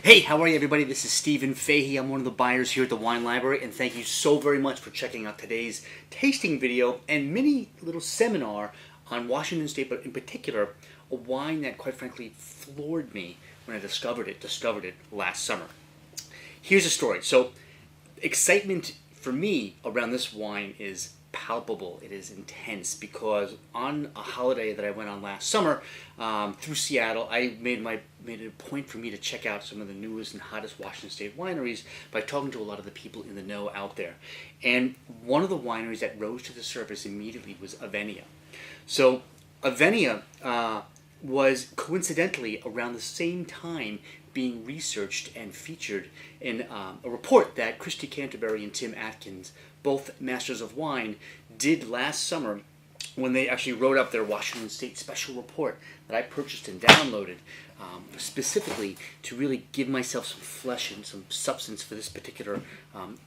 Hey, how are you everybody? This is Stephen Fahey. I'm one of the buyers here at the Wine Library, and thank you so very much for checking out today's tasting video and mini little seminar on Washington State, but in particular, a wine that quite frankly floored me when I discovered it last summer. Here's the story. So, excitement for me around this wine is palpable. It is intense because on a holiday that I went on last summer through Seattle, I made it a point for me to check out some of the newest and hottest Washington State wineries by talking to a lot of the people in the know out there. And one of the wineries that rose to the surface immediately was Avenia. So Avenia was coincidentally around the same time being researched and featured in a report that Christy Canterbury and Tim Atkins, both masters of wine, did last summer when they actually wrote up their Washington State special report that I purchased and downloaded specifically to really give myself some flesh and some substance for this particular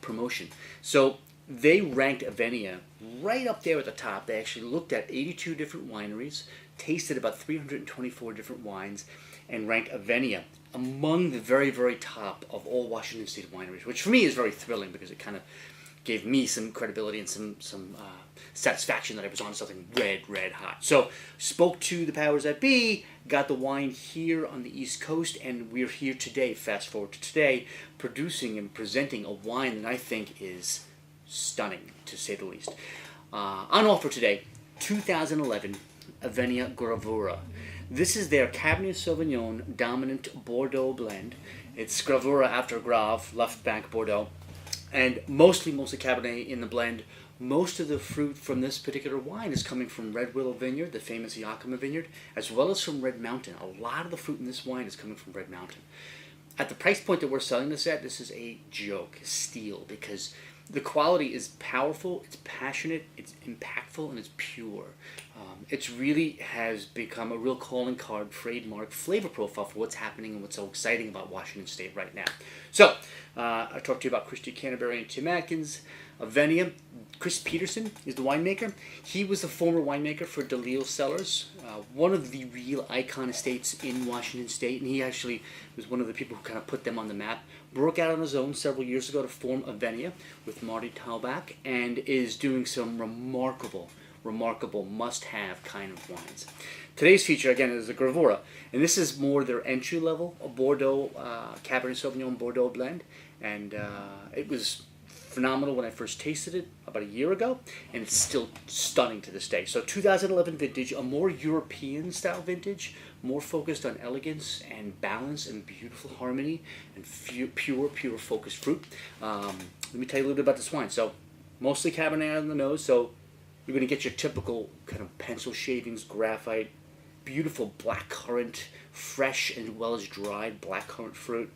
promotion. So they ranked Avenia right up there at the top. They actually looked at 82 different wineries, tasted about 324 different wines, and ranked Avenia among the very, very top of all Washington State wineries, which for me is very thrilling because it kind of gave me some credibility and some satisfaction that I was on something red hot. So spoke to the powers that be, got the wine here on the East Coast, and we're here today, fast forward to today, producing and presenting a wine that I think is stunning, to say the least. On offer today, 2011 Avenia Gravura. This is their Cabernet Sauvignon dominant Bordeaux blend. It's Gravura after Grave, left bank Bordeaux, and mostly Cabernet in the blend. Most of the fruit from this particular wine is coming from Red Willow Vineyard, the famous Yakima Vineyard, as well as from Red Mountain. A lot of the fruit in this wine is coming from Red Mountain. At the price point that we're selling this at, this is a joke, a steal, because the quality is powerful, it's passionate, it's impactful, and it's pure. It really has become a real calling card, trademark flavor profile for what's happening and what's so exciting about Washington State right now. So, I talked to you about Christy Canterbury and Tim Atkins. Avenia, Chris Peterson is the winemaker. He was the former winemaker for DeLille Cellars, one of the real icon estates in Washington State, and he actually was one of the people who kind of put them on the map. Broke out on his own several years ago to form Avenia with Marty Talbach, and is doing some remarkable must-have kind of wines. Today's feature, again, is the Gravura, and this is more their entry-level Bordeaux, Cabernet Sauvignon Bordeaux blend, and it was phenomenal when I first tasted it about a year ago, and it's still stunning to this day. So 2011 vintage, a more European style vintage, more focused on elegance and balance and beautiful harmony and pure focused fruit. Let me tell you a little bit about this wine. So mostly Cabernet on the nose, so you're going to get your typical kind of pencil shavings, graphite, beautiful blackcurrant, fresh as well as dried blackcurrant fruit.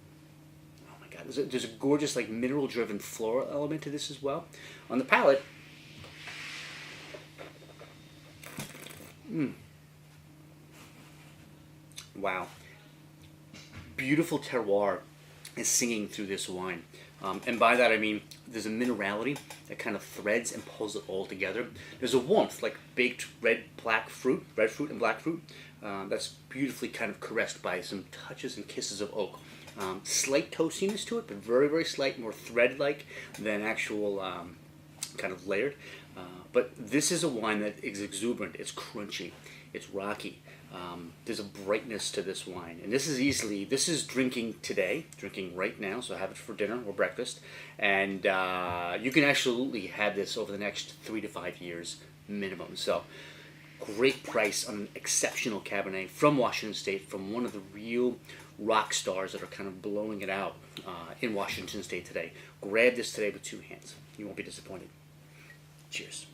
There's a gorgeous, like, mineral-driven floral element to this as well. On the palate, wow, beautiful terroir is singing through this wine. And by that I mean there's a minerality that kind of threads and pulls it all together. There's a warmth, like baked red fruit and black fruit, that's beautifully kind of caressed by some touches and kisses of oak. Slight toastiness to it, but very, very slight, more thread-like than actual kind of layered. But this is a wine that is exuberant, it's crunchy, it's rocky. There's a brightness to this wine. And this is drinking today, drinking right now, so have it for dinner or breakfast. And you can absolutely have this over the next 3 to 5 years minimum. So great price on an exceptional Cabernet from Washington State, from one of the real rock stars that are kind of blowing it out in Washington State today. Grab this today with 2 hands. You won't be disappointed. Cheers.